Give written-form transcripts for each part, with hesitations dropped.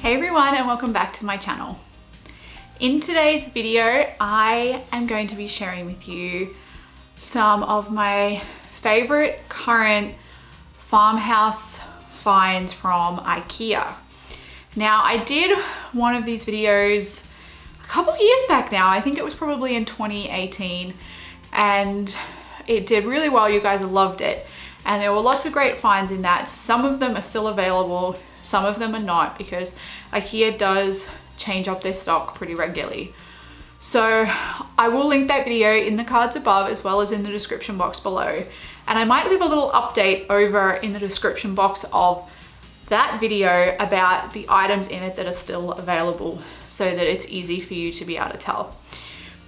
Hey everyone, and welcome back to my channel. In today's video, I am going to be sharing with you some of my favorite current farmhouse finds from IKEA. Now, I did one of these videos a couple years back now. I think it was probably in 2018, and it did really well. You guys loved it. And there were lots of great finds in that. Some of them are still available, some of them are not, because IKEA does change up their stock pretty regularly. So I will link that video in the cards above as well as in the description box below. And I might leave a little update over in the description box of that video about the items in it that are still available so that it's easy for you to be able to tell.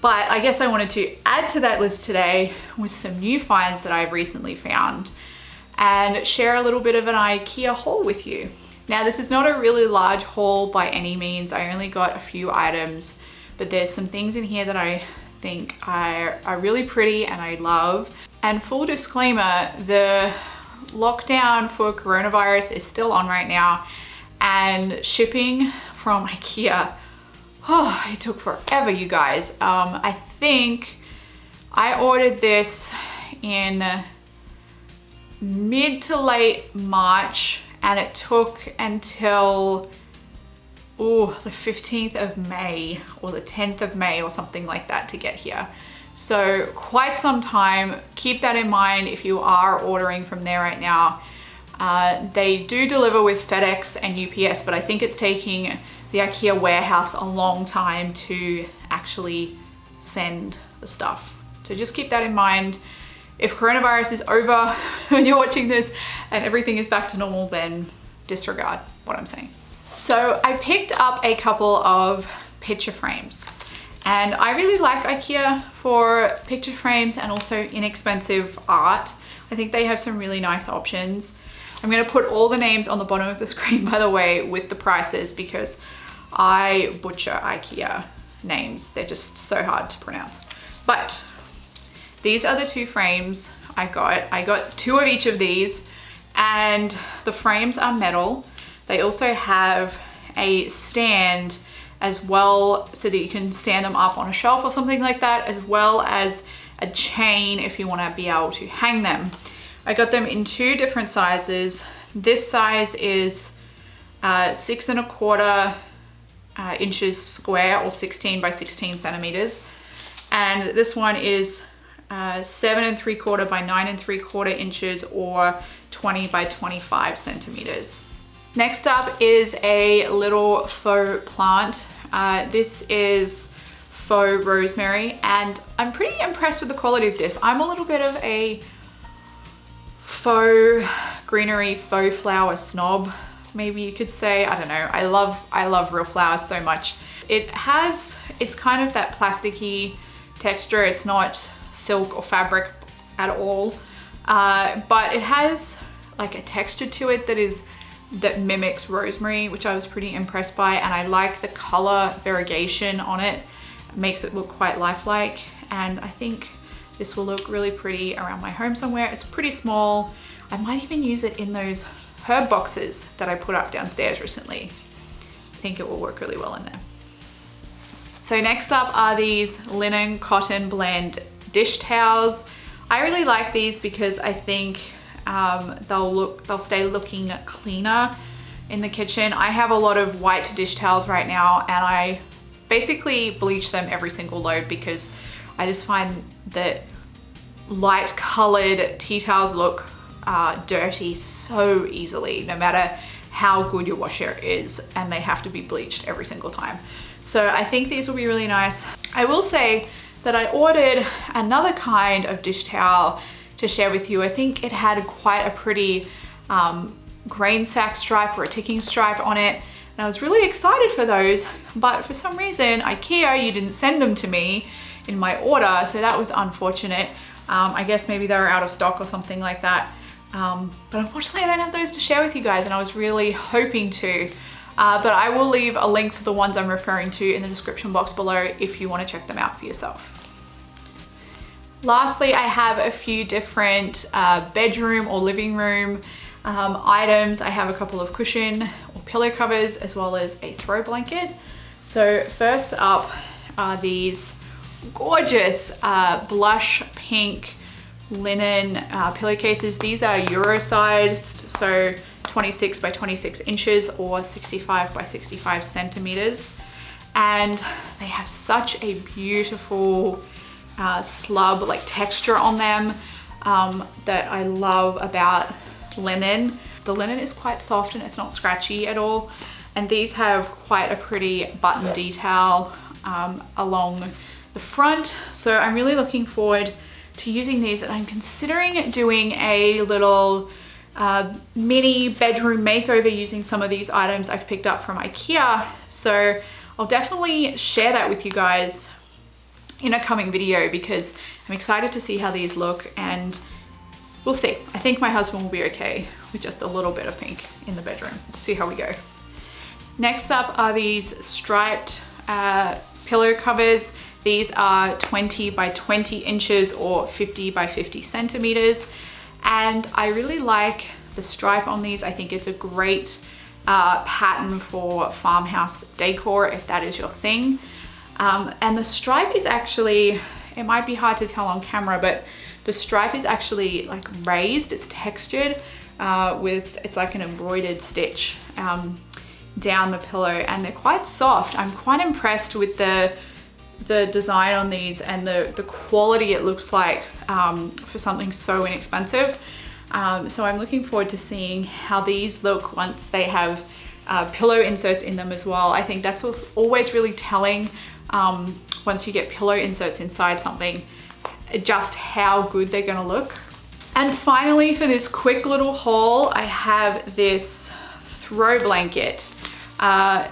But I guess I wanted to add to that list today with some new finds that I've recently found and share a little bit of an IKEA haul with you. Now, this is not a really large haul by any means. I only got a few items, but there's some things in here that I think are really pretty and I love. And full disclaimer, the lockdown for coronavirus is still on right now, and shipping from IKEA, oh, it took forever, you guys. I think I ordered this in mid to late March, and it took until the 15th of May or the 10th of May or something like that to get here. So quite some time. Keep that in mind if you are ordering from there right now. They do deliver with FedEx and UPS, but I think it's taking the IKEA warehouse a long time to actually send the stuff. So just keep that in mind. If coronavirus is over when you're watching this and everything is back to normal, then disregard what I'm saying. So I picked up a couple of picture frames, and I really like IKEA for picture frames and also inexpensive art. I think they have some really nice options. I'm gonna put all the names on the bottom of the screen, by the way, with the prices, because I butcher IKEA names. They're just so hard to pronounce. But these are the two frames I got. I got two of each of these, and the frames are metal. They also have a stand as well, so that you can stand them up on a shelf or something like that, as well as a chain if you want to be able to hang them. I got them in two different sizes. This size is 6 1/4 inches square, or 16 by 16 centimeters. And this one is 7 3/4 by 9 3/4 inches, or 20 by 25 centimeters. Next up is a little faux plant. This is faux rosemary, and I'm pretty impressed with the quality of this. I'm a little bit of a faux greenery, faux flower snob, maybe you could say. I don't know. I love real flowers so much. It's kind of that plasticky texture. It's not silk or fabric at all, but it has like a texture to it that mimics rosemary, which I was pretty impressed by, and I like the color variegation on it. It makes it look quite lifelike, and I think this will look really pretty around my home somewhere. It's pretty small. I might even use it in those herb boxes that I put up downstairs recently. I think it will work really well in there. So next up are these linen cotton blend dish towels. I really like these because I think they'll stay looking cleaner in the kitchen. I have a lot of white dish towels right now, and I basically bleach them every single load because I just find that light colored tea towels look dirty so easily, no matter how good your washer is, and they have to be bleached every single time. So I think these will be really nice. I will say that I ordered another kind of dish towel to share with you. I think it had quite a pretty grain sack stripe or a ticking stripe on it, and I was really excited for those, but for some reason IKEA, you didn't send them to me in my order, so that was unfortunate. I guess maybe they were out of stock or something like that, but unfortunately I don't have those to share with you guys, and I was really hoping to. But I will leave a link to the ones I'm referring to in the description box below if you want to check them out for yourself. Lastly, I have a few different bedroom or living room items. I have a couple of cushion or pillow covers as well as a throw blanket. So first up are these gorgeous blush pink linen pillowcases. These are Euro sized, so 26 by 26 inches or 65 by 65 centimeters. And they have such a beautiful slub like texture on them that I love about linen. The linen is quite soft and it's not scratchy at all. And these have quite a pretty button detail along the front. So I'm really looking forward to using these, and I'm considering doing a little mini bedroom makeover using some of these items I've picked up from IKEA. So I'll definitely share that with you guys in a coming video because I'm excited to see how these look, and we'll see. I think my husband will be okay with just a little bit of pink in the bedroom. We'll see how we go. Next up are these striped pillow covers. These are 20 by 20 inches or 50 by 50 centimeters. And I really like the stripe on these. I think it's a great pattern for farmhouse decor if that is your thing. And the stripe is actually, it might be hard to tell on camera, but the stripe is actually like raised. It's textured it's like an embroidered stitch down the pillow, and they're quite soft. I'm quite impressed with the design on these and the quality it looks like for something so inexpensive. So I'm looking forward to seeing how these look once they have pillow inserts in them as well. I think that's always really telling once you get pillow inserts inside something, just how good they're gonna look. And finally, for this quick little haul, I have this throw blanket.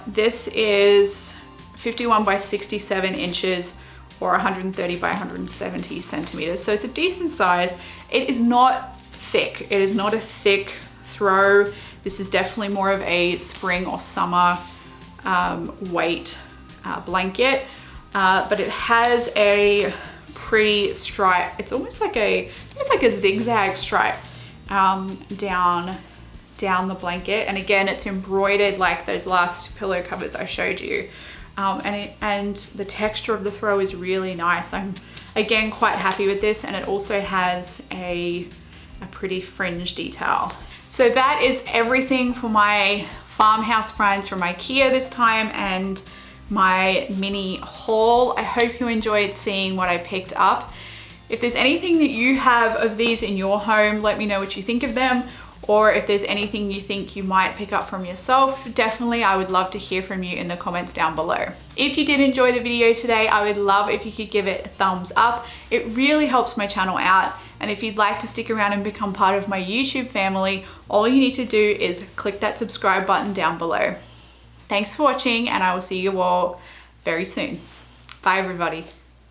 This is 51 by 67 inches or 130 by 170 centimeters. So it's a decent size. It is not thick. It is not a thick throw. This is definitely more of a spring or summer weight blanket, but it has a pretty stripe. It's almost like a zigzag stripe down the blanket. And again, it's embroidered like those last pillow covers I showed you. And the texture of the throw is really nice. I'm again quite happy with this, and it also has a pretty fringe detail. So that is everything for my farmhouse finds from IKEA this time and my mini haul. I hope you enjoyed seeing what I picked up. If there's anything that you have of these in your home, let me know what you think of them. Or if there's anything you think you might pick up from yourself, definitely I would love to hear from you in the comments down below. If you did enjoy the video today, I would love if you could give it a thumbs up. It really helps my channel out. And if you'd like to stick around and become part of my YouTube family, all you need to do is click that subscribe button down below. Thanks for watching, and I will see you all very soon. Bye everybody.